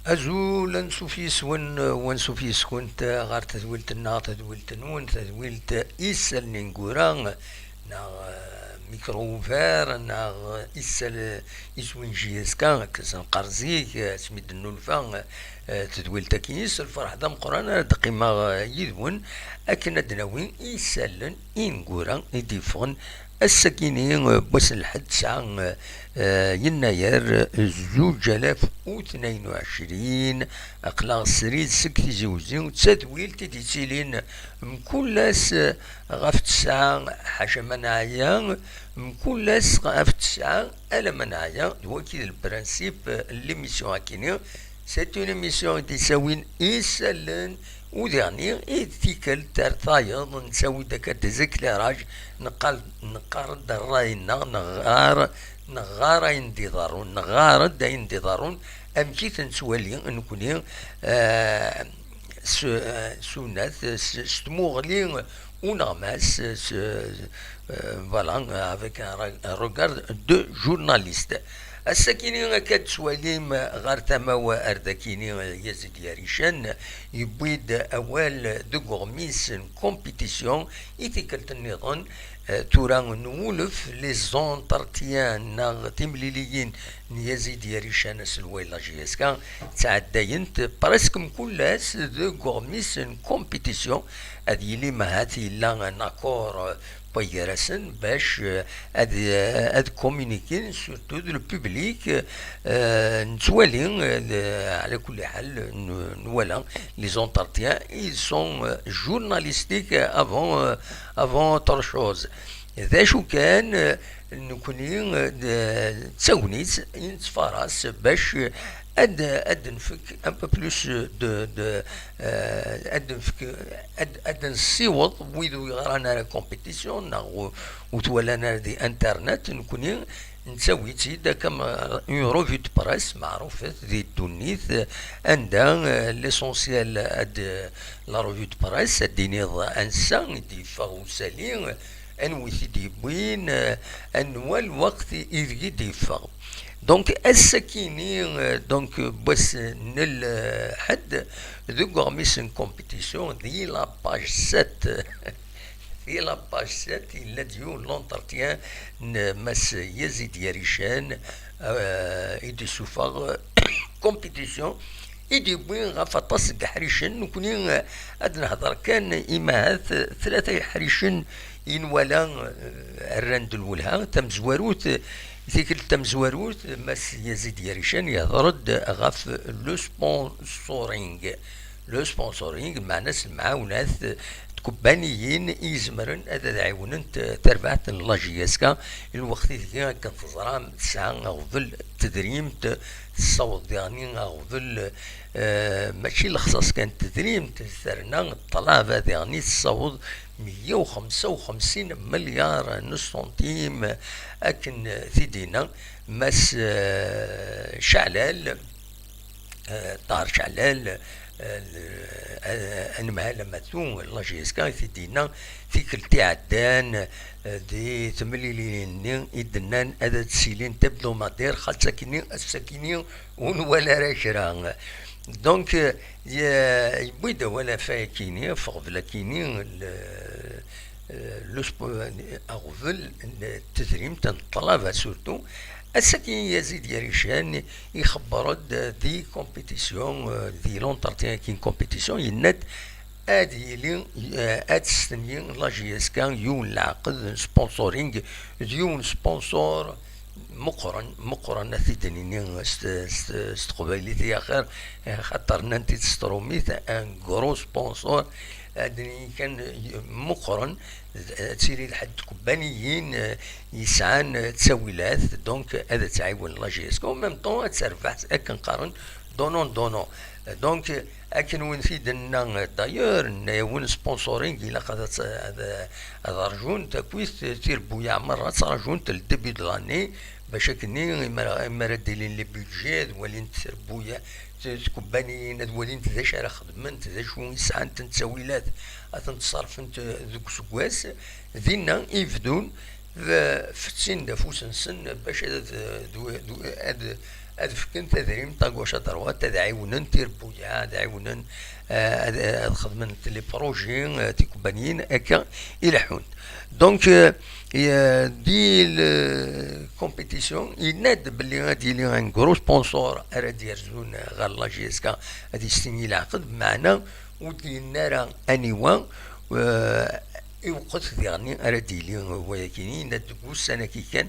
أزول نسوفيس ونسوفيس كنت غار تذويلت النار تذويلت نون تذويلت إسل نينغوران نا ميكروفير نا إسل إسوين جيسكا كسن قرزيك سميد النولفان تذويلت كيس الفرح دام قران دقيمة يذون أكن دناوين إسل إنغوران يديفون السكيني بس الحد ساعة يناير 2022 أقلاغ سريد سكتي زوزين وتسدويل تديسيلين مكلاس غاف تسعة حاشا منايا مكلاس غاف تسعة ألا منايا هو كده البرانسيب اللي ميسيون هاكيني سيت اون ميسيون تساوين إيسالن وديرني تيكل ترطايض نساوي داك ديزيكلاراج نقارد راينا نغار ينديضارون نغار دا ينديضارون أمشي تنسوالي نكوني سونات ستموغلي ونغماس فوالا افيك ان روغارد دو جورناليست السكيني كتسواليم غار تماوى اردكيني يزيد ياريشان يبيد اوال دو غورميس كومبيتيسيون يتكلت النظام تورا نولف لي زونترتيان نا تمليليين يزيد ياريشان سلويلا جيسكا تعداينت برسك مكلاس دو غورميس كومبيتيسيون هذه اللي ما هاتي لا ناكور بيرسن باش اد كومونيكين سورتو دو بوبليك نتوالي على كل حال نوالا لي زونترتيان ils sont journalistiques avant autre chose ذا شو كان نكوني تساونيت نتفرس باش اد نفك ان بو بلوس دو اد نفك اد نصيوض ويدو يغرانا لا كومبيتيسيون وتولانا دي انترنت نكوني نسوي تيدا كما اون روفي دو بريس معروفة دي تونيث عندها ليسونسيال اد لا روفي دو بريس ديني انسان دي فاوسالين انويث دي بوين انوال الوقت يجي دي فاو دونك السكيني دونك بس نل حد ذو غاميسن كومبيتيسيون دي لا باج 7 في لا باج 7 إلا ديو لونترتيان مس يزيد ياريشان إيدي سوفاغ كومبيتيسيون إيدي بوين غافا تصق حريشن نكوني هاد نهضر كان إماهات 3 حريشن إن ولا الرند الولها تم زواروت ذيك التمزواروت مس يزيد ياريشان يهضرد غاف لو سبونسورينغ مع ناس المعاونات كوبانيين يزمرن هذا يعاونن تربعت لاجياسكا الوقت اللي كتزرع ساعة غفل تدريم تصوت يعني غفل ماشي الخصاص كان تدريم تثرنا الطلبة يعني تصوت 155 مليار نص سنتيم أكن ثدينا مس شعلال طار شعلال انمها لما ثون الله جيسكا ثدينا في كل عدان دي تمليلين إدنان هذا تسيلين تبدو مدير خال ساكنين الساكنين ولا راشران دونك يبيد ولا فاكيني فغفلا كيني أغفل التدريم تنطلب سورتو السكين يزيد ياريشان يخبرد دي كومبيتيسيون دي لونترتيان كين كومبيتيسيون يناد ادي لي اد سنين لا جي اس كان يون العقد سبونسورينغ ديون سبونسور مقرن ثيتنين استقبالي اخر خاطر نانتي تستروميت ان غرو سبونسور ادني كان مقرن تسيري لحد كوبانيين يسعان تساويلات دونك هذا تعاون لا جي اس كو ميم طون تسرفح اكن قارن دونون دونك اكن وين في دنا دايور ناون سبونسورينغ الى قد هذا رجون تكويس تير بويا مره ترجون الدبي د لاني باش كني مرادلين لي بيدجي ولين تربويا كوبانيين ولين ذا شرا خدمنت ذا شو يسعان تساويلات تصرف انت ذوك سكواس ذينا يفدون فتسين دافوس نسن باش هاد هاد فكن تدريم طاقوشة دروات تدعيونن تيربويا دعيونن خدمن لي بروجي تيكوبانيين هكا يلحون دونك دي الكومبيتيسيون يناد باللي غادي لي ان كرو سبونسور راه يرزون غير لا جي اس كا غادي يستني العقد بمعنى ودي النار انيوا يوقت يعني راه ديلي هو كاينين ندوس انا كي كان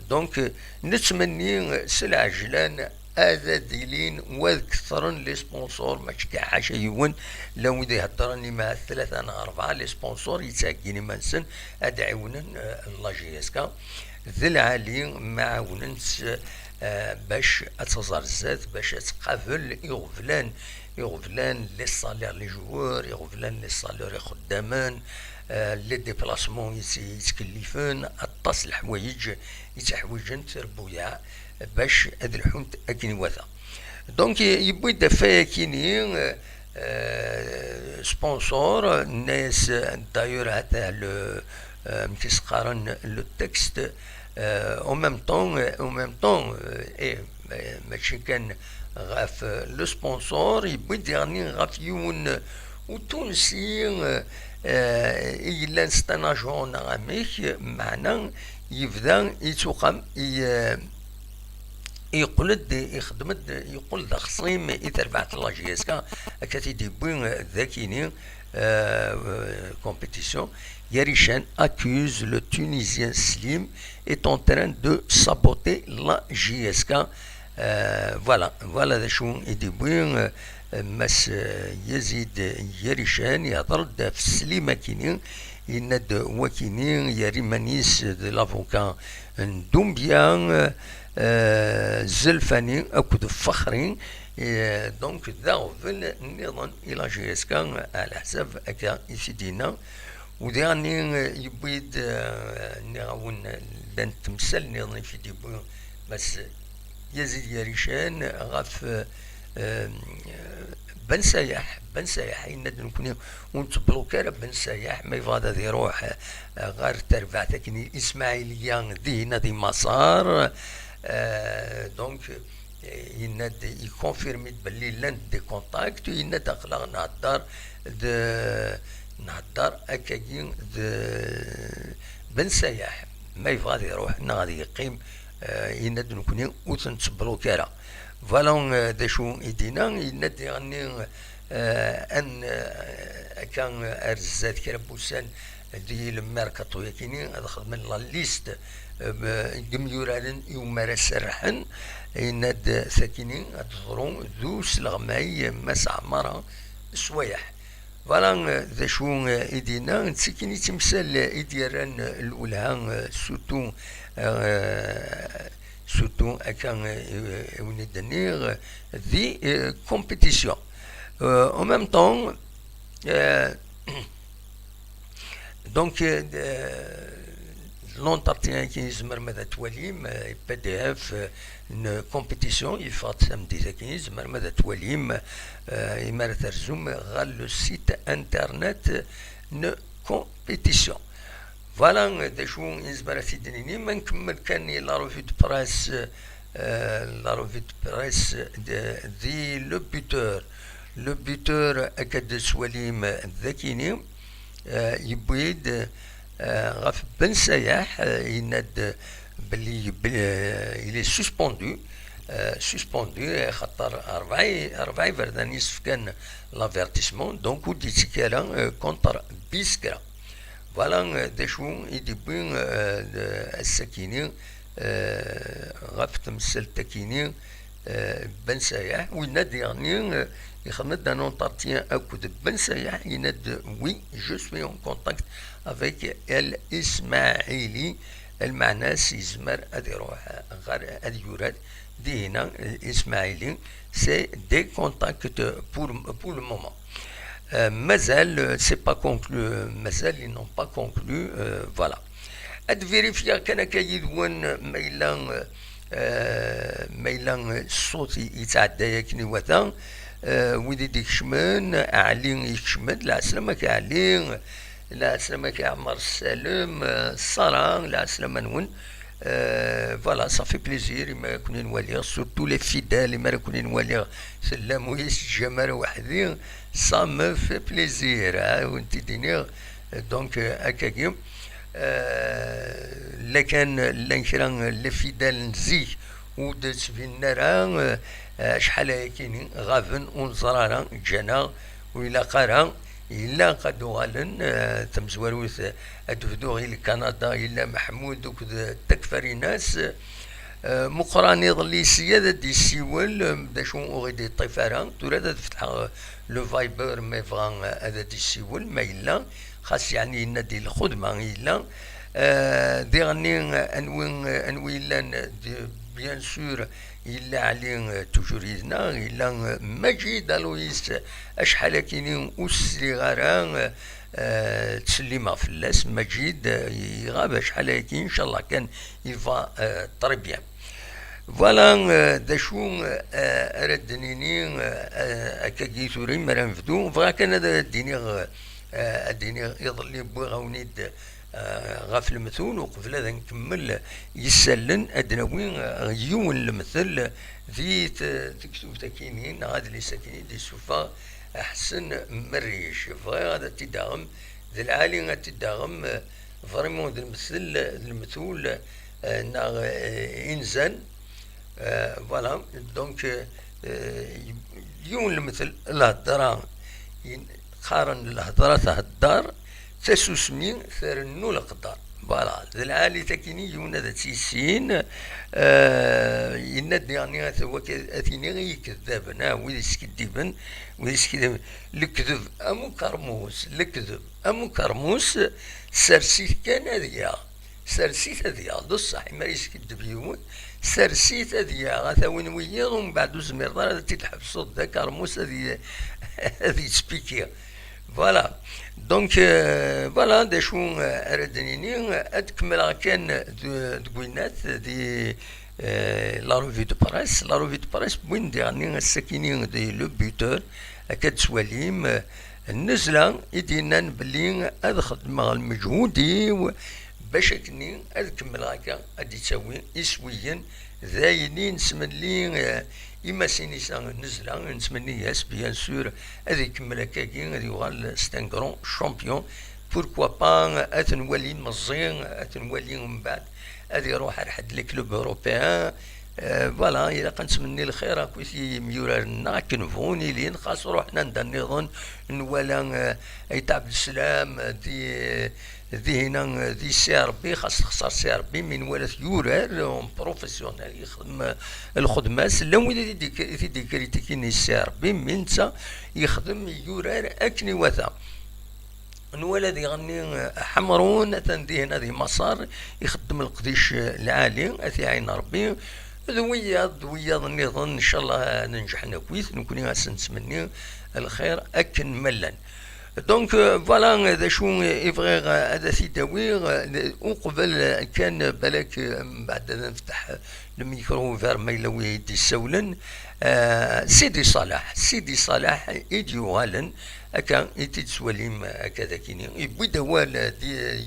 دونك نتمني سلعجلان هذا ديلين وكثرن لي سبونسور ماشي كاع عشايون لو يدي يهضرني مع ثلاثة انا اربعة لي سبونسور يتساقيني منسن ادعيونا لا جي اس كا ذي العالي معاونن باش اتزرزات باش تقابل يغفلان لي صالير لي جوار يغفلان لي صالير خدامان لي ديبلاسمون يتكلفون اطاس الحوايج يتحوجن تربويا باش هاد الحوت اكني واثا دونك يبوي دفايا كيني سبونسور الناس دايور حتى متسقارن لو تكست او ميم طون ماشي كان غاف لو سبونسور يبوي ديرني غاف يون وتونسي إلا نستناجون غاميك معنا يبدا يتوقم يقولد يخدمد يقول خصيم يتربعت لا جي اس كا كاتي ديبوين ذاكيني compétition, Yerishan accuse le Tunisien Slim est en train de saboter la JSK. Voilà des choses et des bouins. Mas Yazid Yerishan يهضر في سليمة كينين يند وكينين يريمانيس de l'avocat Doumbia زلفاني أكد فخرين دونك ذاغفل نظن إلى جي اس كان على حساب أكا يسيدينا ودياني يبيد نغاون لان تمثل نظن في ديبو بس يزيد يريشان غاف بن سايح يند نكون ونتبلوكار بن سايح ما يفاضا ذي روح غير تربع تكني إسماعيليان دي مسار دونك يند يكونفيرمي بلي لان دي كونتاكت يند اخلاق نهدر اكاين بن سايح ما يفاض يروح غادي يقيم يند نكون وتنتبلوكارا فوالا داشو يدينا يند يعني ان كان ارزات كربوسان دي الميركاتو يكيني هذا خدمن لا ليست جميورالن يمارس رحن يناد ساكنين تظرون ذو سلغماي مسع مرة سويح فوالا ذا شو ايدينا نسكني تمثال ايديران الاولى سوتو اكان ونيدنيغ ذي كومبيتيسيون او ميم طون دونك l'entretien qui يزمر ماذا تواليم بي دي اف كومبيتيسيون يفات سامدي كي يزمر ماذا تواليم يمار ترجم غال لو سيت انترنت نو كومبيتيسيون فوالا دا شو يزمر سيدنيني ما نكمل كان لا روفي دو بريس دي لو بوتور اكاد سواليم ذاكيني يبويد غاف بن سايح يناد بلي il est suspendu خاطر أربعي فردان يسف كان لافيرتيسمون دونك ودي تكالا كونتر بيسكرا فوالا داشو يديبين السكيني غاف تمثل تكيني بن سايح ويناد يعني يخدم un entretien أكد بن سايح يناد وي جو سوي اون كونتاكت avec El Ismaili المعنى سيزمر ادي روح غير ادي يورد دي هنا الاسماعيلي سي دي كونتاكت pour le moment مازال سي با كونكلو مازال ils n'ont pas conclu voilà اد فيريفيا كان كيدون ميلان الصوت يتعدى ياكني وثا ويدي ديكشمن علي يكشمد لا سلامة كعلي لا سلامة كعمر السالم الصلاة لا سلامة نون فوالا صافي بليزير ما كنا نولي سورتو لي فيدال ما كنا نولي سلام ويس جمال وحدي سا مو في بليزير وانت دينيغ دونك هكاكي لكن لنكرا لي فيدال نزيك ودت في النار شحال هكيني غافن ونزرارا جانا وإلا قارا إلا قد غالن تمزوروث أدفدو غير كندا إلا محمود وكذا تكفري ناس مقراني ظلي سيادة دي سيول بدا شو أغيدي الطفارة ترى تفتح لو فايبر ما يبغى هذا دي سيول ما إلا خاص يعني ندي الخدمة إلا ديغني أنوي لان بيان سور إلا عليه توجور يدنا إلا مجيد ألويس أشحال كيني أسري غاران تسليما فلاس مجيد يغاب شحال كي إن شاء الله كان يفا طري بيان فوالا داشو ردنيني أكاكي ثوري مران فدو فغا كان هذا الديني يظل بغاونيد غاف المثول وقبل هذا نكمل يسلن ادناوي يون المثل ذي تكتب تكينين هذا اللي ساكنين دي سوفا احسن مريش فهذا تداغم ذي العالي تداغم فريمون ذي المثول نا انسان فوالا دونك يون المثل الهضره قارن الهضره تاع الدار تسوسمي ثرنو القدر فوالا ذا العالي تكيني يونا ذا تيسين يند يعني هو اثيني غي كذابنا ويدي سكديبن ويدي سكديبن الكذب امو كرموس الكذب امو كرموس سرسيت كان هذيا سرسيت هذيا بصح ما يسكدب يوم سرسيت هذيا غاثاوين ويا ومن بعد زمير دار تتحبس ذا كرموس هذي سبيكي فوالا دونك فوالا دا شو ردنيني اتكمل كان دوينات دي لا روفي دو بريس لا روفي دو بريس بوين ديرني الساكنين دي لو بيوتور اكاد سواليم النزله يدينا بلي هذا خدمه المجهودي باش كني كمل هكا غادي تسوي اسويا ذاينين سملي إما سينيسان نزلا نتمنى ياس بيان سور هذا يكمل هكاكي غادي يوغال ستان كرون شامبيون بوركوا با اتنولي مزيان اتنولي من بعد غادي يروح لحد لي كلوب اوروبيان فوالا إلا كنتمني الخير كويسي ميورارنا كنفوني لين خاص روحنا نظن نوالا ايت عبد السلام ذي هنا ذي سي ربي خاص تخسر سي ربي من ولات يورار بروفيسيونيل يخدم الخدمه سلام في كريتيكيني سي ربي من تا يخدم يورار اكني وثا نولا ذي غني حمرون تندي هنا ذي مسار يخدم القديش العالي اثي عين ربي ذوياض نظن ان شاء الله ننجح كويس نكون نتمنى الخير اكن ملان دونك فوالا هذا شو يبغي هذا سيداوي وقبل كان بالك بعد نفتح الميكرو فير ما يلوي يدي السولن سيدي صلاح يديو غالن هكا يتسوليم هكذا كيني يبوي دوال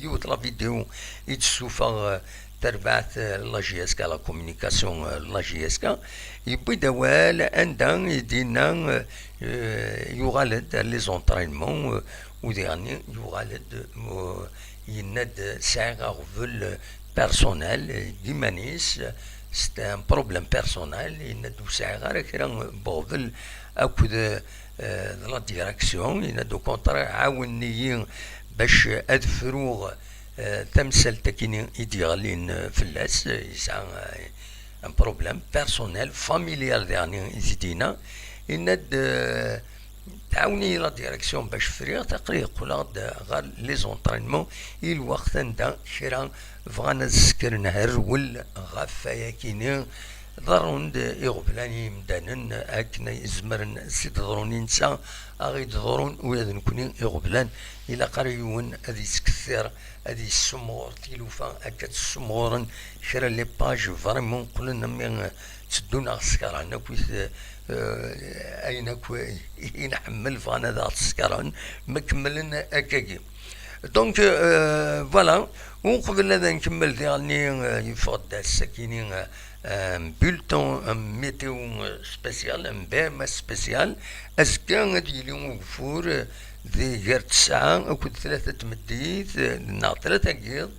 يوت لا فيديو يتسوفا تربعت لا جي اس كا لا كومونيكاسيون لا جي اس كا يبوي دوال عندنا يدينا يغالد لي زونطرينمون وديرني يغالد يند ساعة غفل بيرسونيل ديمانيس سي ان بروبليم بيرسونيل يندو ساعة غير كرا بوفل اكود لا ديراكسيون يندو كونتر عاوني باش ادفروغ تمثل تكيني يديغالين فلاس يسعى ان بروبليم بيرسونيل فاميليال ديرني يزيدينا يند تعاوني لا ديريكسيون باش فريغ تقريق ولا غير لي زونطرينمون الوقت نتا كرا بغانا نسكر نهرول غفايا كيني ضرون يغبلاني مدانن اكنا يزمرن سيد ضروني نسا اغي ضرون وياد نكوني يغبلان الى قريون هذه سكثير هذه السمور تيلوفا اكاد السمورن كرا لي باج فريمون قلنا من تدونا سكران كويس اين نحمل فانا ذا السكران مكملنا اكاكي دونك فوالا. وقبل هذا نكمل ثاني يفضل السكينين بولتون ميتيو سبيسيال بيرما سبيسيال أزكا غادي اليوم وفور ذي غير 9 أكد 3 تمديت نهار 3 كيض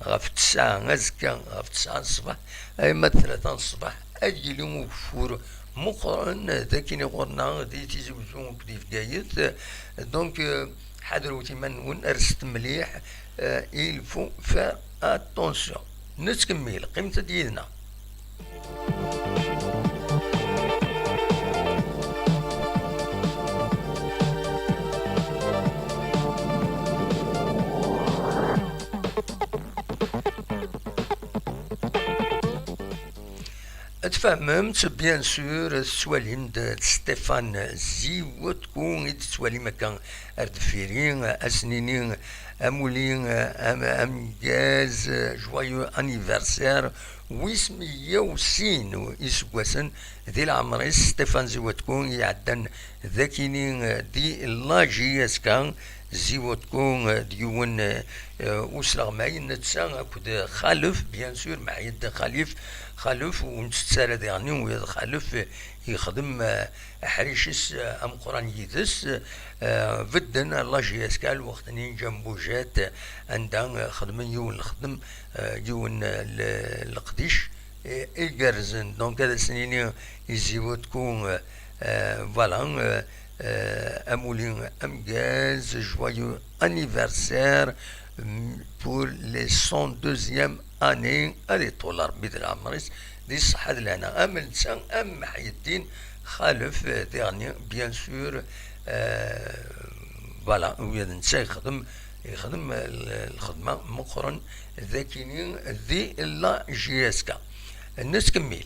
غاف 9 أزكا غاف 9 الصباح أيما 3 الصباح أجي اليوم وفور مقرن ذاكيني غورنا دي تيزوزون كدي في قايد دونك حضروا تيمنون أرست مليح. il faut faire attention. نتكمل قيمة ديالنا. تفهمت بيان سور السواليم د ستيفان زيوت كون تسواليم كان اردفيرين اسنينين امولين امجاز جوايو انيفرسير ويسمية وسين يسواسن ذي العمر ستيفان زيوت كون يعدن ذاكينين دي لاجياس كان زيوت كون ديون وسلغ ماين نتسان اكد خالف بيان سور مع يد خالف ونتسارد يعني ويا خالف يخدم حريشس ام قران يدس فدن الله جيسكال وقت نين جنبوجات عندها خدم يون الخدم يون القديش إيجارزن دونك هذا سنين يزيو تكون فوالا أمولين أمجاز جويو anniversaire pour les 102e année هذه طول ربيت العمريس دي الصحة لنا أم الإنسان أم محي الدين خالف ديرني بيان سور فوالا ويا الإنسان يخدم الخدمة مقرن ذاكينين ذي لا جياسكا. الناس كمل.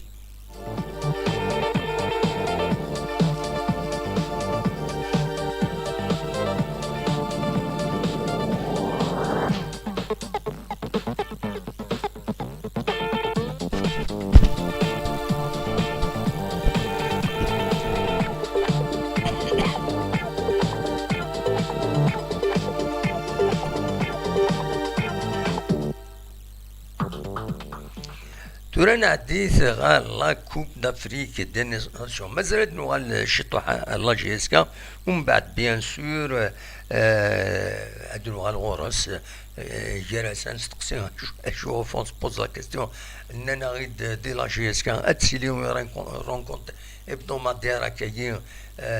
تورا نعديث غال لا كوب دافريك دي ناسيون مازال نوغال شطوحة لا جيسكا ومن بعد بيان سور عاد نوغال غورس جراسان ستقسي شو فون سبوز لا كيستيون اننا غيد دي لا جيسكا اتسيليوم رونكونت hebdomadaire accueillir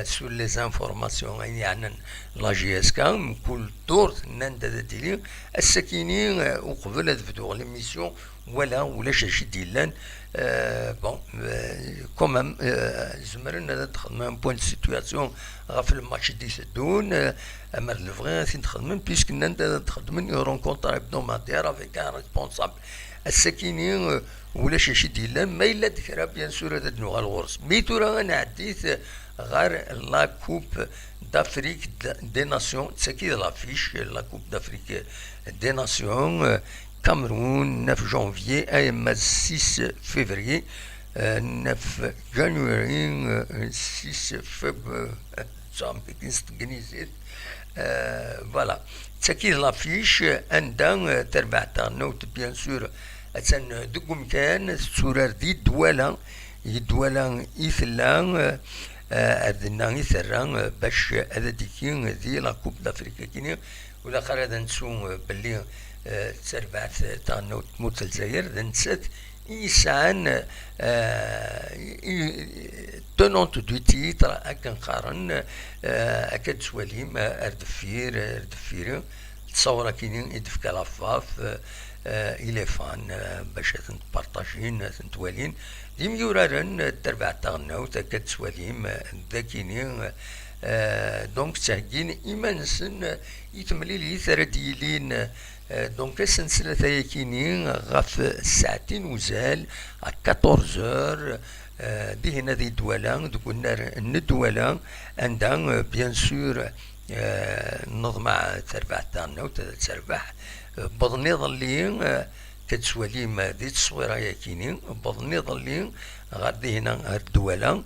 sur les informations يعني لا جي اس كا كل دور نندا ديلي السكينين وقبل تبدو ليميسيون ولا شي ديلان بون كومام زمرنا تخدم بوين دو سيتوياسيون غاف الماتش دي سدون اما الفغي تخدم بيسك نندا تخدم رونكونتر hebdomadaire افيك ان ريسبونسابل السكينين ولا شي ديالنا ما الا ذكرى بيان سور هذا نوغا الغرس ميتورا نعديت غير لا كوب دافريك دي ناسيون تسكي لافيش لا كوب دافريك دي ناسيون كامرون 9 جانفي ايما 6 فيفري 9 جانوري 6 فبراير فوالا تسكي لافيش عندها تربع تاع نوت بيان سور أتسن دقم كان سورار دي يدوالا إثلا أذنا إثرا باش هذا ديكين ذي لا كوب دافريكا كيني ولا خير هذا نسو باللي تربعت تاع نوت موت الجزائر نسات إيسان تونونت دو تيتر أكن قارن أكد سواليم أردفير تصورا كيني إدفك لافاف إلى فان باش تبارطاجين تنتوالين ديم يورارن تربع تاعنا وتاكد سواليم ذاكينين دونك تاهكين إيمانسن يتملي ثرا ديالين دونك السلسلة تايكينين غاف ساعتين وزال 14 دي هنا دي دوالان دوكنا الندوالان عندها بيان سور نظمع تربع تاعنا وتربح بضني ظلين كتسواليم دي تصويرة ياكيني بضني ظلين غادي هنا الدولة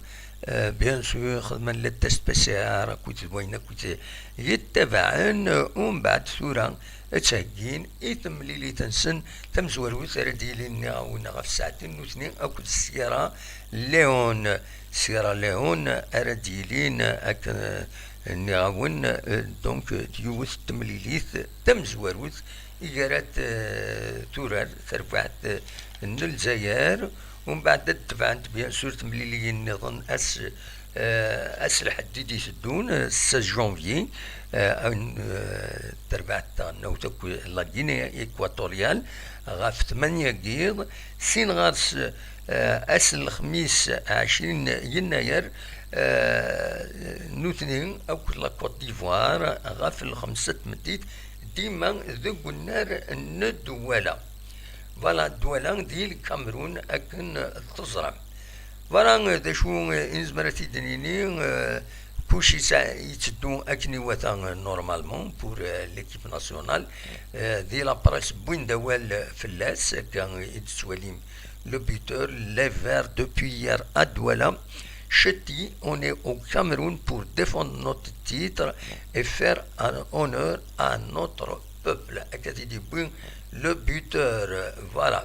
بيان سور خدمان للتست بي سي ار كنت بوينة كنت يتبعن ومن بعد ثورة تشاكين يتم ليلي تنسن تم زورو ثردي لنا غف ساعتين وثنين أكد السيارة ليون سيارة ليون أرديلين أك نعاون دونك ديوث تمليليث تم زوروث إجارات تورار ترفعت الجزائر ومن بعد تبعت بيان سور تمليليين نظن أس الحديد يسدون 16 جونفي تربعت نوتك لا غينيا إيكواتوريال غاف 8 قيض سين غارس أس الخميس 20 يناير نوثنين أو لا كوت ديفوار غاف الخمسة مديت ديما ذوق النار الدولة فوالا الدولة ديال الكاميرون أكن تزرم فوالا دا شو إنزمرتي دنيني كلشي يتدو أكني وثان نورمالمون بور ليكيب ناسيونال دي لابراس بوين دوال فلاس كان يتسواليم le buteur les Verts depuis hier à Douala. Cheti, on est au Cameroun pour défendre notre titre et faire un honneur à notre peuple. Le buteur, voilà.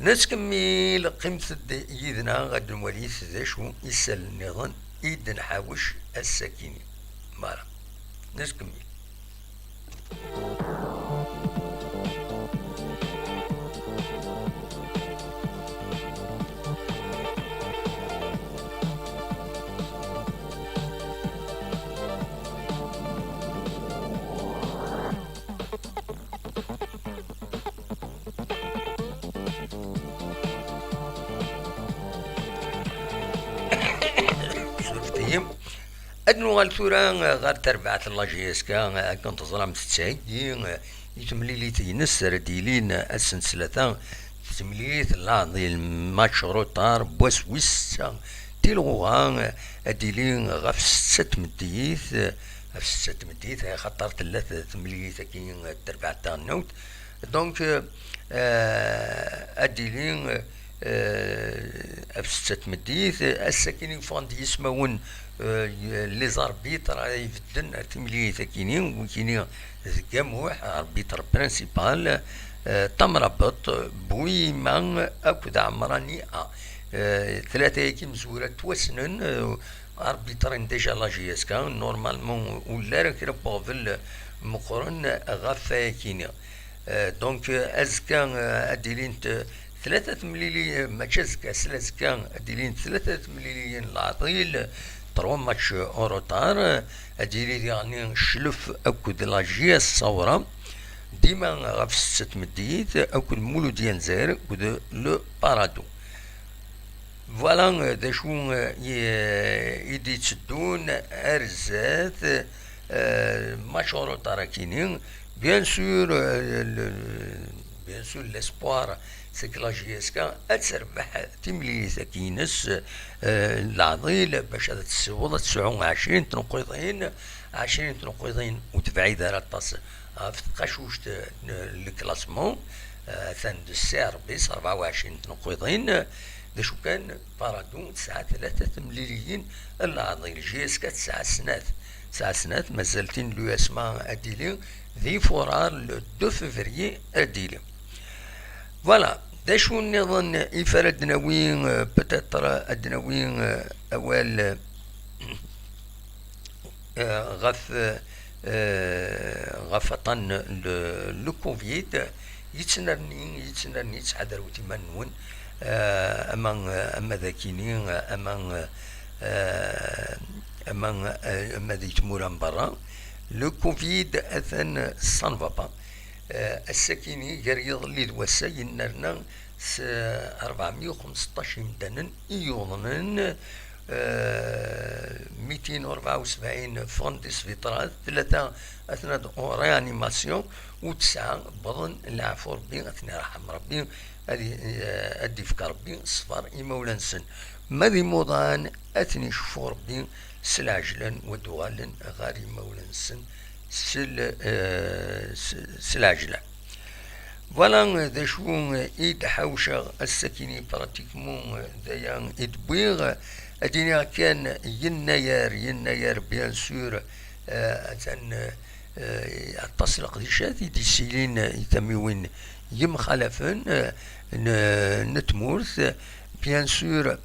نسكمل قيمة يدنا غد الموليث ذا شو يسال النظام إيد نحاوش السكينة مالا نسكمل أدنو غالثورا غار تربعة اللاجيسكا كنت ظلام تتسايدين يتمليلي تينس رديلين السلسلة تمليليت لاضي الماتش روتار بوسويس تيلغوغا أديلين غاف 6 مديث غاف 6 مديث خطر ثلاثة تمليليت كاين تربعة تاع النوت دونك أديلين أف 6 مديث الساكنين فاندي يسمون لي زاربيتر يفدن تمليليت كاينين وكاينين جموح اربيتر برينسيبال تمربط بويما اكد عمراني ثلاثة يكي مزورة توسنن اربيترين ديجا لاجيسكا نورمالمون ولا راك ربوفل مقرن غافا كينيا دونك ازكا اديلين ثلاثة مليلي ماتش ازكا سلازكا اديلين 3 مليليين العطيل 3 ماتش اوروتار اديلي يعني شلف اكد لاجيا الصورة ديما غاف 6 مديت اكد مولو ديال زير كود لو بارادو فوالا دا شو يدي تسدون ارزات ماتش اوروتار كاينين بيان سور l'espoir c'est que la GSK تربح تمليليت كينس العضيل باش هذا تسوض 29 تنقيضين 20 تنقيضين وتبعيد على الطاس في قشوش الكلاسمون ثان دو سير بيس 24 تنقيضين دا شو كان بارادون 3 مليليين العضيل GSK 9 سنات مازالتين لو اسماء اديلين ذي فورار لو 2 فيفريي اديلين فوالا دا شو نظن يفرد دناوين بتاتر الدناوين اول غفطن لو كوفيد يتسنرني تحضر وتمنون اما ذاكينين اما ذي تموران برا لو كوفيد اثن صنفابا السكيني قريض اللي دوسا ينرنا 415 مدنن يوضنن 274 فوندس فيترات 3 اثناء ريانيماسيون و9 بضن العفو ربي اثناء رحم ربي ادي فك ربي صفر يمولنسن ماذي موضان اثني شفو ربي سلاجلا ودوالا غاري مولنسن سلاجلا فوالا ذا شو إيد حوشة السكيني براتيكمون ذايا إدبويغ أدينا كان يناير بيان سور أتن أتصل قديشات يدي سيلين يتميوين يمخالفن نتمورث بيان سور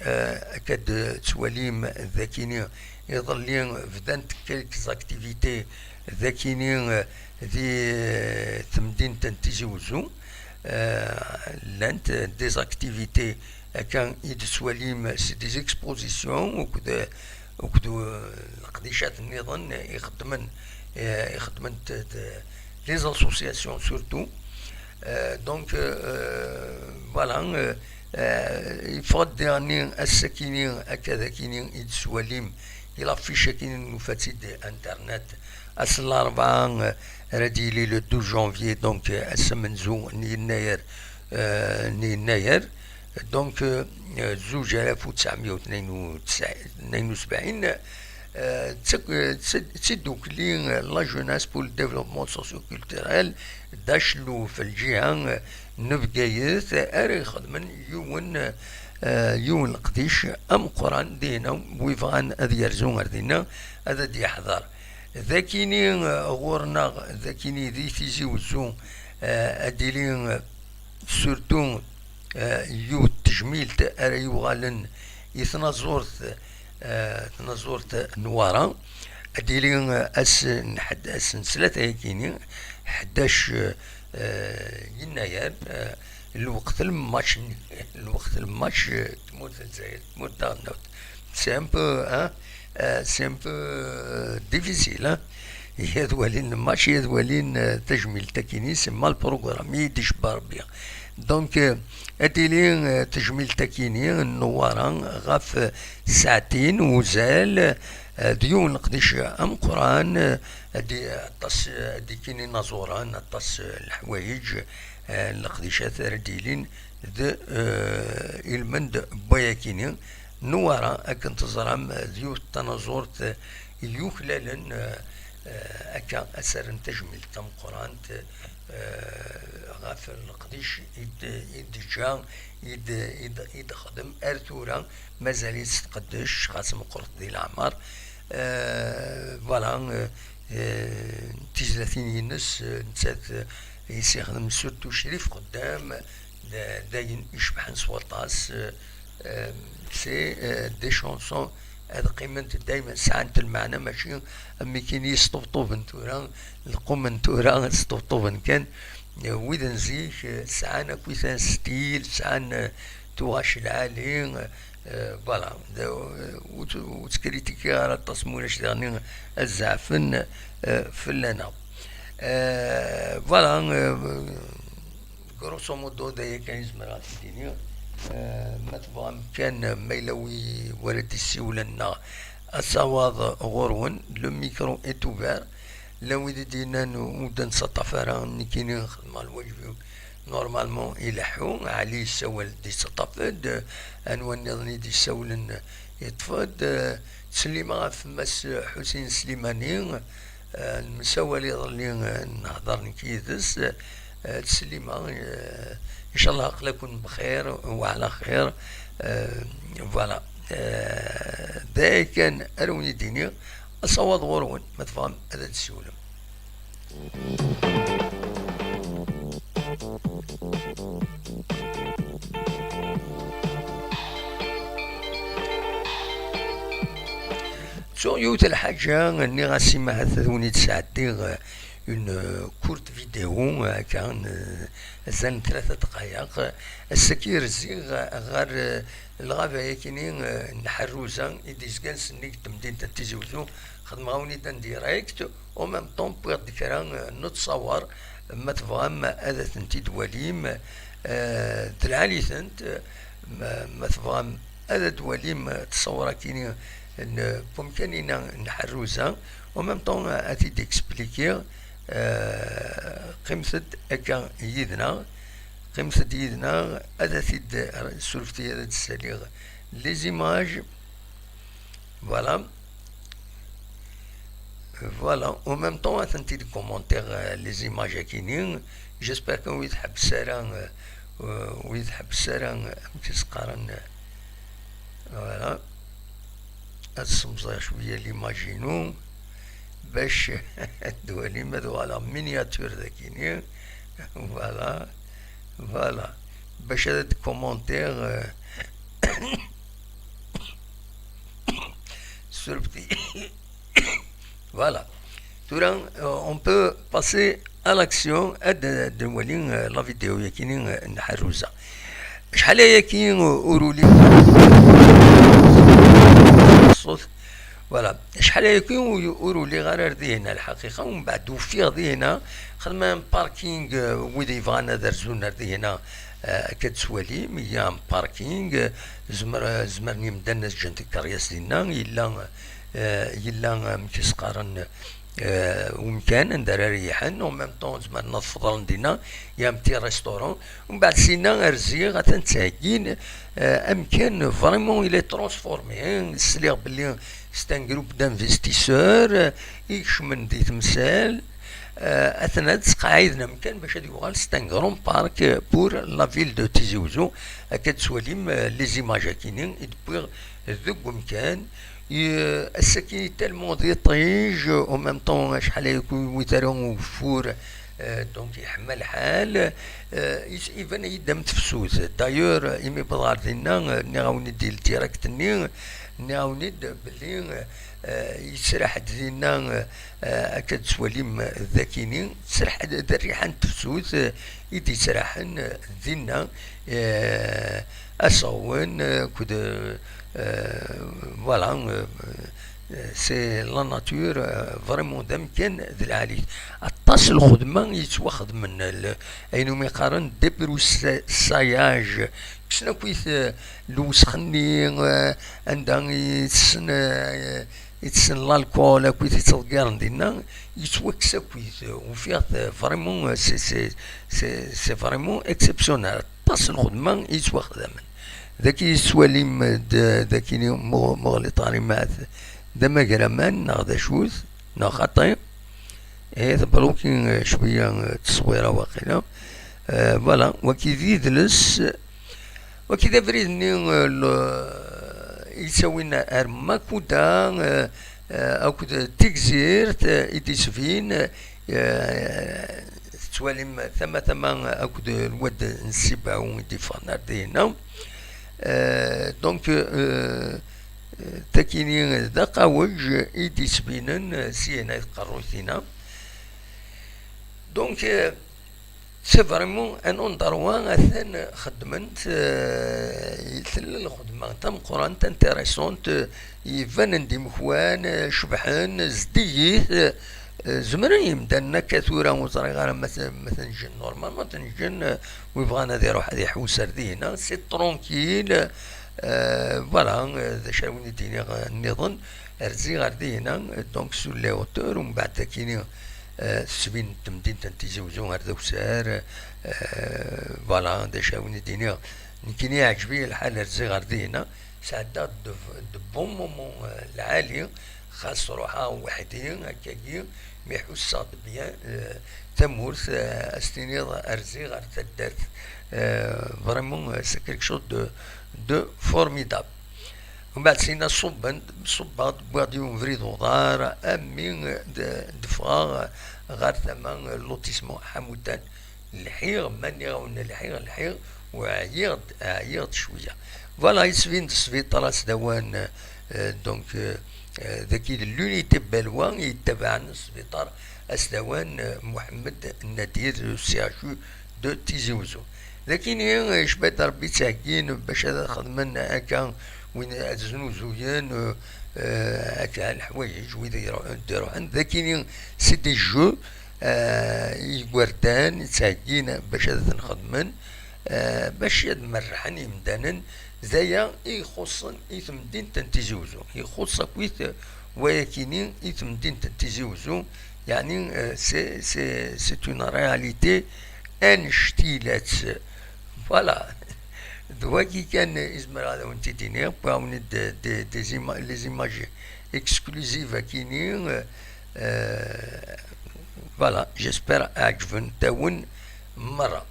أكاد تواليم ذاكيني يظلين فدانت كيلكس اكتيفيتي ذاكيني ذي تمدين تنتزوزو لانت ديز اكتيفيتي كان يدسواليم سي ديز اكسبوزيسيون وكدو القديشات النظام يخدمن لي زاسوسياسيون سورتو دونك فوالا يفرض يعني السكينين هكذا كينين يدسواليم إلى فيشة كينين نفاتيد انترنت أصل الأربعة رديلي لو 12 جانفي دونك السمنزو يناير دونك 1972 تسدوك لي لا جوناس بول ديفلوبمون سوسيو كولتوريل داشلو في الجهة نبقايث أري خدمن يون القديش أم قران دينا ويفغان أذ يرزون أردينا هذا دي حضر ذاكيني غورنا ذاكيني ذي تيزي وزون أديلين سورتو يو تجميل أري يوغالن يتنازورت نوارا أديلين نحد سلسلة هيكيني 11 يناير الوقت الماتش تموت الجزائر تموت دارنوت سي ان بو ديفيسيل يدوالين الماتش يدوالين تجميل تاكيني سما البروغرام يديش باربيا دونك اتيلين تجميل تاكيني النوارا غاف ساعتين وزال ديون نقديش ام قران دي طاس دي كيني نازوران طاس الحوايج القديشات رديلين ذ المند بوياكيني نوارا اكن تزرام ذيو التنازورت يوكلالن اكا اثر تجميل تم قران غافر القديش يدجا يدخدم ارتورا مازال يتقدش خاصم قرط دي العمر فوالا تيزلاتين ينس نتات يستخدم سورتو شريف قدام داين يشبح نصوطاس سي دي شونسون هذا قيمة دايما ساعات المعنى ماشي أمي كاين يسطبطوبن تورا القوم تورا يسطبطوبن كان وإذا نزيك ساعنا كويسان ستيل ساعنا تواش العالي فوالا وتكريتيكي على التصميم داني الزعفن فلنا فوالا غروسو مودو دايا كان يزمرات الدنيا مثلا كان ميلوي ولد السيولنا الصواد غورون لو ميكرو ايت اوفير لو دينا ودن سطفارا نكيني نخدم الواجب نورمالمون يلحو علي السوال دي سطفد انوان نظني دي سولن يطفد سليمة فماس حسين سليماني المساوى اللي ظلي نهضر نكيدس سليمة ان شاء الله اقلكم بخير وعلى خير فوالا ذا كان اروني ديني اصوات غورون ما تفهم هذا تسولم سو يوت الحاجة اني غاسي ما هثوني تساعدي اون كورت فيديو كان زان 3 دقائق السكير زيغ غير الغابة كيني نحروزا يديز كان سنيك تمدين تنتيزوزو خدم غاوني دان ديريكت او ميم طون بوغ ديكرا نتصور ما تفهم هذا تنتي دواليم تلعالي ثنت ما تفهم هذا دواليم تصورا كيني بومكانينا نحروزا او ميم طون اتي ديكسبليكي قيمة أكا يدنا قيمة يدنا هذا تيد سولفتي هذا السليغ لي زيماج فوالا Voilà, en même temps, attendez des commentaires, les images qui j'espère que vous تحب السران ويتحب السران تسقرن فوالا السمزة شوية ليماجينو باش الدولي مدو على مينياتور ذاكيني فوالا فوالا باش هاد كومونتير sur voilà. On peut passer à l'action de la vidéo يكيني نحروزة شحال يكي أورولي الصوت فوالا شحال يكي أورولي غير دينا الحقيقة ومن بعد وفيغ دينا خدمة باركينغ ويدي فانا درزونا دينا كتسوالي ميام باركينغ زمرني مدنس جنت الكرياس دينا يلا مكيسقارن ومكان ندير ريحان وميم طون زعما نفضل دينا يا متي ريستورون ومن بعد سينا رزي غتنتاكين امكان فريمون الي ترانسفورمي سليغ بلي ستان جروب دانفستيسور يكشمن دي تمثال اثناء تقاعدنا مكان باش هادي يوغال ستان غرون بارك بور لا فيل دو تيزي وزو كتسواليم لي زيماج كاينين يدبر ذوك مكان السكين تالمون ديطيج او ميم طون شحال يكون ويتارون وفور دونك يحمل الحال يبان يدم تفسوس دايور يمي بضار دينا نغاوني ديال ديريكت نغاوني بلي يسرح دينا كتسواليم ذاكيني تسرح الريحان تفسوس يدي سراحن دينا أصون كود voilà c'est la nature vraiment دمكن ذي العالي الطاس الخدمة يتواخد من اينو ميقارن ديبرو ساياج كسنا كويث لوسخني عندها يتسن الالكول كويث يتلقارن دينا يتوكسا كويث وفيها فريمون سي فريمون اكسبسيونال الطاس الخدمة يتواخد من ذاك يسواليم ذاك مغلطاني مع دما كرامان ناخذ شوز ناخطي ايه بلوكين شويه تصويره واقيلا فوالا وكي يدلس وكي دافريدني يسوينا ارماكودا او كود تكزيرت يديسفين تواليم ثم اكود الود نسيباو يدي فانار دينا دونك تاكيني دقاوج يدي سبينن سينا قروثينا دونك سي فريمون ان اندروا اثن خدمنت يثل الخدمه تم قران انتريسونت يفن دي مخوان شبحان زديه زمرين يمدنا كثورة وصريغة مثلا جن نورمال مثلا جن ويبغانا دي روح هذي حوسر دينا سي ترونكيل فوالا ذا شاوني ديني النظام رزي غير دينا دونك سو لي اوتور ومن بعد كاينين سبين تمدين تنتيزوزو غير دوسار فوالا ذا شاوني ديني كاينين عجبي الحال رزي غير دينا ساعات دو بون مومون العالي خاص روحها وحدين هكاكي ميحوس صاد بيان تمورث استنيض ارزي غير تدات فريمون سي كيك شوز دو فورميدابل ومن بعد سينا صبات بواديون فريدو دار امين دفغا غير ثمن لوتيسمون حمودان الحيغ ماني غاونا الحيغ وعيغد شويه فوالا يسفين سفيطراس دوان دونك ذاكي لونيتي بالوان يتبع السبيطار اسدوان محمد النادير سي اتش دو تيزي وزو لكن شبات ربي تاكين باش هذا خدمنا هكا وين زنوزويان هكا الحوايج وين يديرو عند لكن سي دي جو يوردان تاكين باش هذا نخدمن باش يدمرحن يمدانن زايا يخصن يتمدين تنتيزوزو يخص كويت ولكن يتمدين تنتيزوزو يعني سي اون رياليتي انشتيلات فوالا دواكي كان ازمر هذا وانت ديني باون لي زيماج اكسكلوزيف كاينين فوالا جيسبر عجبن تاون مرة.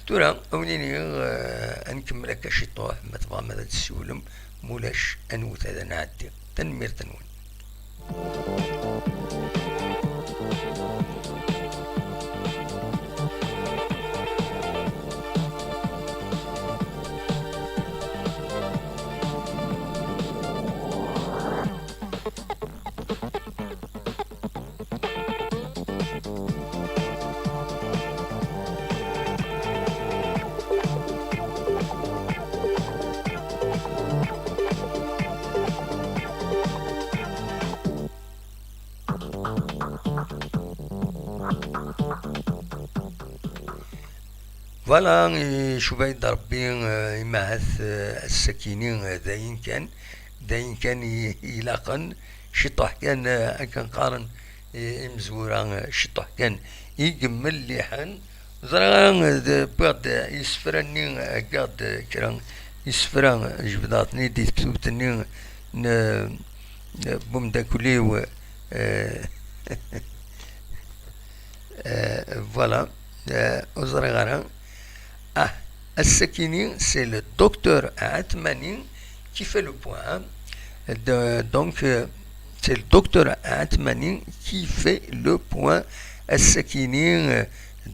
تورا اونيني نكمل هكا شي طوح ما تبغى ماذا تسولم مولاش انوت هذا نعدي تنمير تنون. فوالا شوف يد ربي يمعث السكينين داين كان يلاقن شطح كان قارن مزورا شطح كان يجمل ليحن زران بعد يسفرني قاد كران يسفران جبداتني دي كتبتني بومدا كلي فوالا زران السكيني c'est le docteur Atmani qui fait le point. Donc c'est le docteur Atmani qui fait le point السكيني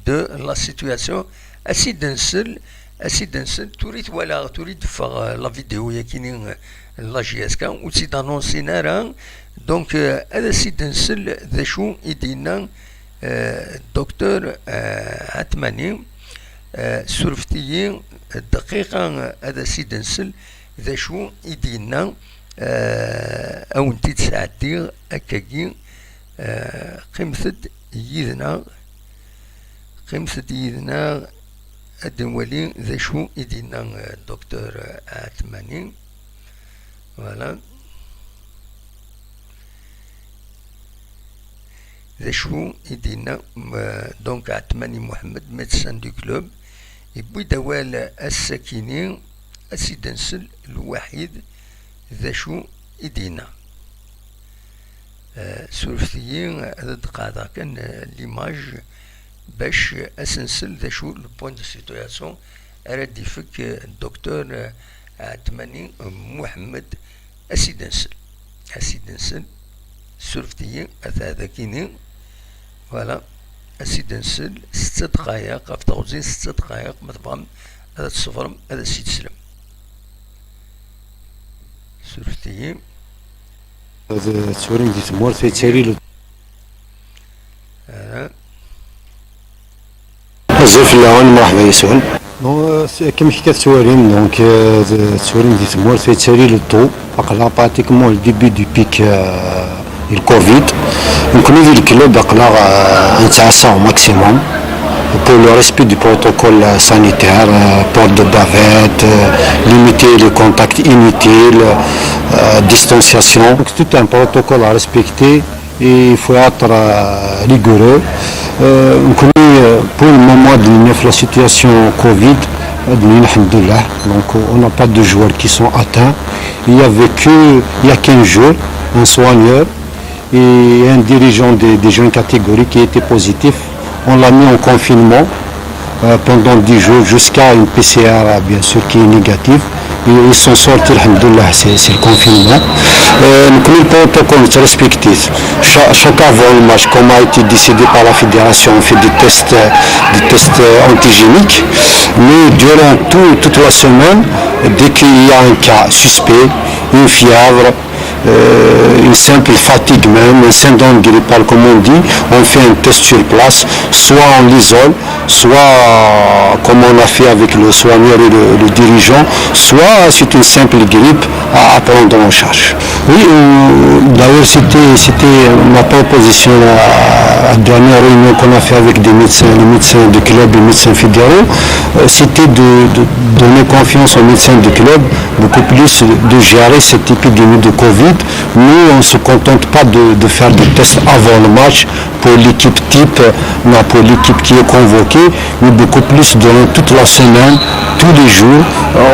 de la situation. أسيد تريد ولا تريد فغ لا فيديو يكيني لا جي اس كا وتسيد انونسي نارا. دونك هذا سيد نسل ذا شو يدينا الدكتور عتماني سورفتيين الدقيقة هذا سيد نسل ذا شو يدينا او انتي تساعدي اكاكي قيمثد يدنا الدولي ذا شو يدينا الدكتور عتماني. فوالا ذا شو يدينا دونك عتماني محمد ميدسان دو كلوب يبوي دوال السكيني السيد نسل الوحيد ذا شو يدينا سورفتيين هذا دقاعدة كان ليماج باش اسنسل ذا شو لو بوين دو سيتوياسيون راه يفك الدكتور عتماني محمد اسيد نسل سورفتيين هذا كيني. فوالا اسيد نسل 6 دقائق في توزيع 6 دقائق ما تبغى هذا الصفر هذا سيد سلم سورفتيين هذا تورين دي تمور في تالي بزاف اللون مرحبا يسون كما حكيت تورين دونك تورين دي تمور في تالي لو طو اقلا براتيكمون الديبي دو بيك الكوفيد نكونو في الكلوب اقلا نتعسى au maximum pour le respect du protocole sanitaire, port de bavette, limiter les contacts inutiles, distanciation. Donc c'est tout un protocole à respecter et il faut être rigoureux. On connaît pour le moment de la situation Covid, donc on n'a pas de joueurs qui sont atteints. Il y a 15 jours, un soigneur et un dirigeant des jeunes catégories qui était positif. On l'a mis en confinement pendant 10 jours jusqu'à une PCR bien sûr qui est négative. Et ils sont sortis, alhamdoulilah, c'est le confinement. Le protocole est respecté. Chaque avant le match, comme a été décidé par la fédération, on fait des tests antigéniques. Mais durant toute la semaine, dès qu'il y a un cas suspect, une fièvre, une simple fatigue même, un syndrome grippal comme on dit, on fait un test sur place, soit on l'isole, soit comme on a fait avec le soigneur et le dirigeant, soit c'est une simple grippe à prendre en charge. Oui, d'ailleurs c'était ma proposition à la dernière réunion qu'on a fait avec les médecins de club et les médecins fédéraux, c'était de donner confiance aux médecins de club, beaucoup plus de gérer cette épidémie de Covid club. Nous, on ne se contente pas de faire des tests avant le match pour l'équipe type, non, pour l'équipe qui est convoquée, mais beaucoup plus durant toute la semaine, tous les jours,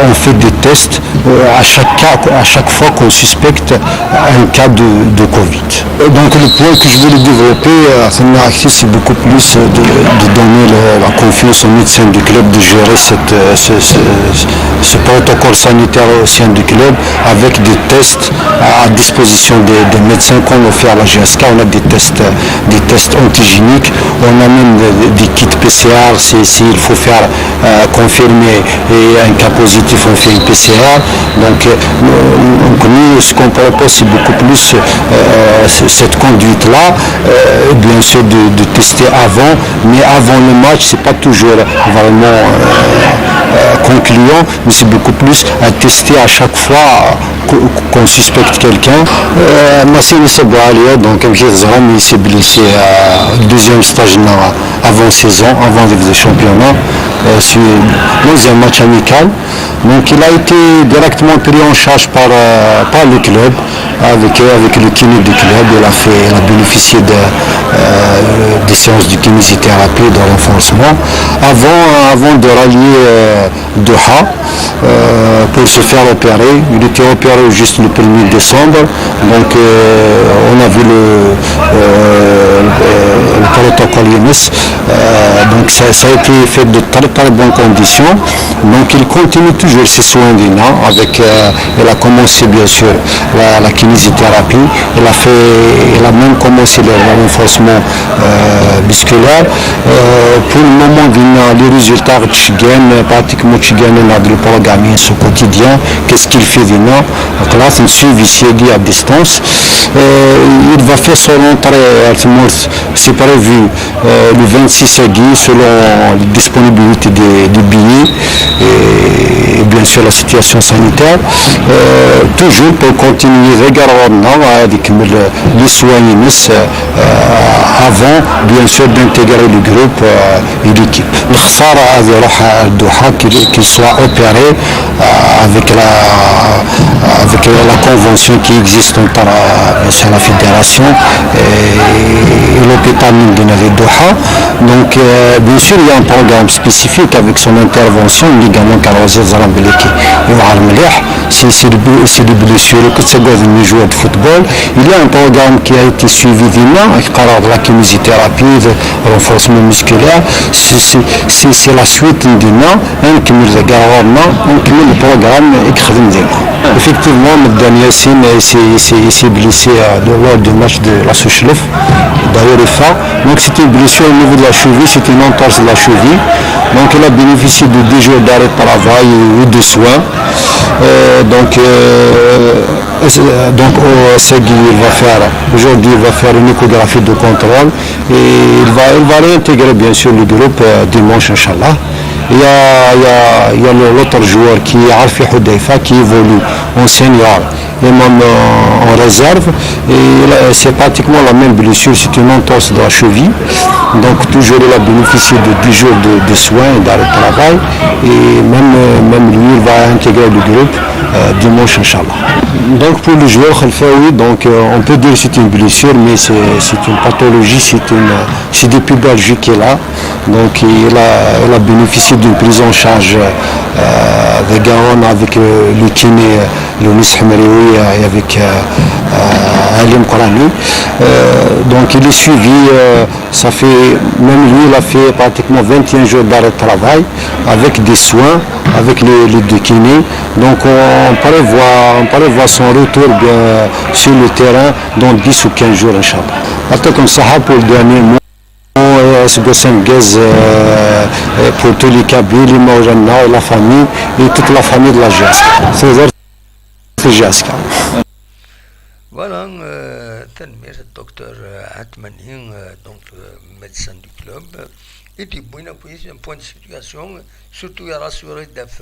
on fait des tests à chaque fois qu'on suspecte un cas de Covid. Donc le point que je voulais développer, c'est beaucoup plus de donner la confiance aux médecins du club de gérer ce protocole sanitaire au sein du club avec des tests à disposition des médecins qu'on a fait à la GSK. On a des tests antigéniques, on a même des kits PCR s'il faut faire confirmer et un cas positif on fait une PCR. Donc nous, ce qu'on propose, c'est beaucoup plus cette conduite-là, bien sûr de tester avant, mais avant le match, c'est pas toujours vraiment concluant, mais c'est beaucoup plus à tester à chaque fois qu'on suspecte quelqu'un. Massine Saboualia, donc il s'est blessé au deuxième stage avant saison, avant le championnat, sur le match amical. Donc il a été directement pris en charge par le club, avec le kiné du club. Il a bénéficié des séances de kinésithérapie, de renforcement, avant de rallier Doha pour se faire opérer. Il était opéré juste le 1er décembre, donc on a vu le protocole Younes, donc ça a été fait de très bonnes conditions. Donc il continue toujours ses soins il a commencé bien sûr la kinésithérapie, il a même commencé le renforcement musculaire. Pour le moment, les résultats pratiquement dans le programme au quotidien, qu'est-ce qu'il fait maintenant? Donc là, c'est un suivi à distance. Il va faire son entrée, c'est prévu le 26 août selon la disponibilité des billets et bien sûr la situation sanitaire. Toujours pour continuer régulièrement avec les soins avant bien sûr d'intégrer le groupe et l'équipe. الخسارة هذه راح الدوحة qu'il soit opéré avec la convention qui existe entre la fédération et l'hôpital de Doha. Donc bien sûr il y a un programme spécifique avec son intervention, ligament carotide Zarambeleki c'est des blessures que c'est des joueurs de football. Il y a un programme qui a été suivi avec la kinésithérapie, le renforcement musculaire. C'est la suite le programme. Effectivement, Mdan Yassine s'est blessé lors du match de la Souchlef d'Ayorefa. Donc c'était une blessure au niveau de la cheville, c'était une entorse de la cheville. Donc il a bénéficié de 2 jours d'arrêt de travail ou de soins. Donc au Segui, aujourd'hui il va faire une échographie de contrôle et il va réintégrer bien sûr le groupe dimanche Inch'Allah. Il y a l'autre joueur qui est Arfi Houdeifa qui évolue en senior et même en réserve, et c'est pratiquement la même blessure, c'est une entorse de la cheville. Donc toujours il a bénéficié de 10 jours de soins et d'arrêt de travail, et même lui il va intégrer le groupe dimanche Inch'Allah. Donc pour le joueur Khalfaoui, donc on peut dire que c'est une blessure, mais c'est une pathologie, c'est depuis Belgique qu'il est là. Donc il a bénéficié d'une prise en charge de Garonne avec le kiné Younis Hamrioui et avec Alim Korani. Donc il est suivi, même lui il a fait pratiquement 21 jours d'arrêt de travail avec des soins, avec les 2 kinés. Donc on prévoit son retour sur le terrain dans 10 ou 15 jours Inch'Allah. Comme ça pour le dernier mois. Pour tous les Kabyles, la famille et toute la famille de la GSK. C'est GSK. Voilà, Tanmir, docteur Atmani, donc médecin du club, et puis bon un point de situation surtout à rassurer d'af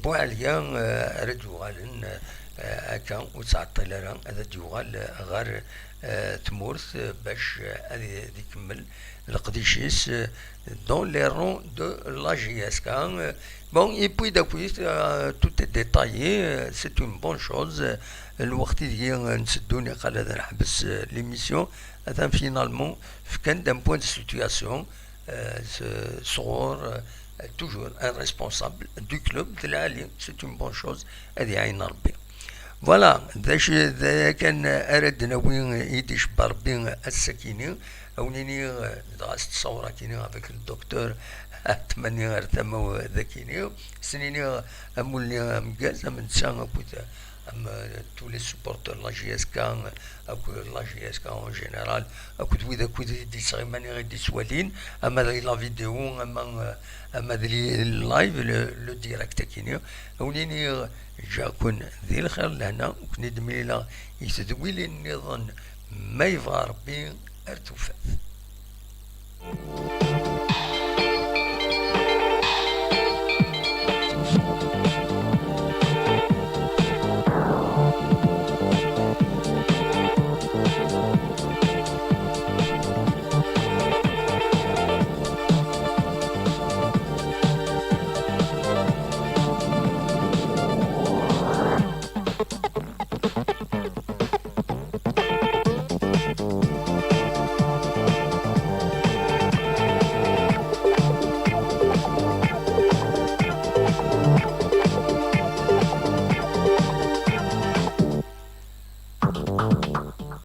bon alien رجوعن كان وتعطل هذا جوال غير تمورث باش هذه يكمل القديشيس dans les rangs de la JSK. Bon, et puis depuis, tout est détaillé, c'est une bonne chose. الوقت اللي نسدوني قال هذا نحبس l'émission هذا finalement كان d'un point de situation صغور toujours un responsable du club de l'Ali, c'est une bonne chose. هذه عين ربي. فوالا ذا كان أرد نوي يديش بربي السكيني أونيني درست تصورة كيني avec الدكتور أتمنى أرتمو ذاكيني سنيني أمولني مقاز من سان كوتا tous les supporters de la JSK la JSK en général كنت وإذا كنت دي صغيماني غير دي سوالين أما لا فيديو أما اللايف لو ديريكت كيني أونيني جاكون ذي الخير لهنا وكني دميلا يتدويلي النظام ما يبغى ربي ارتفاف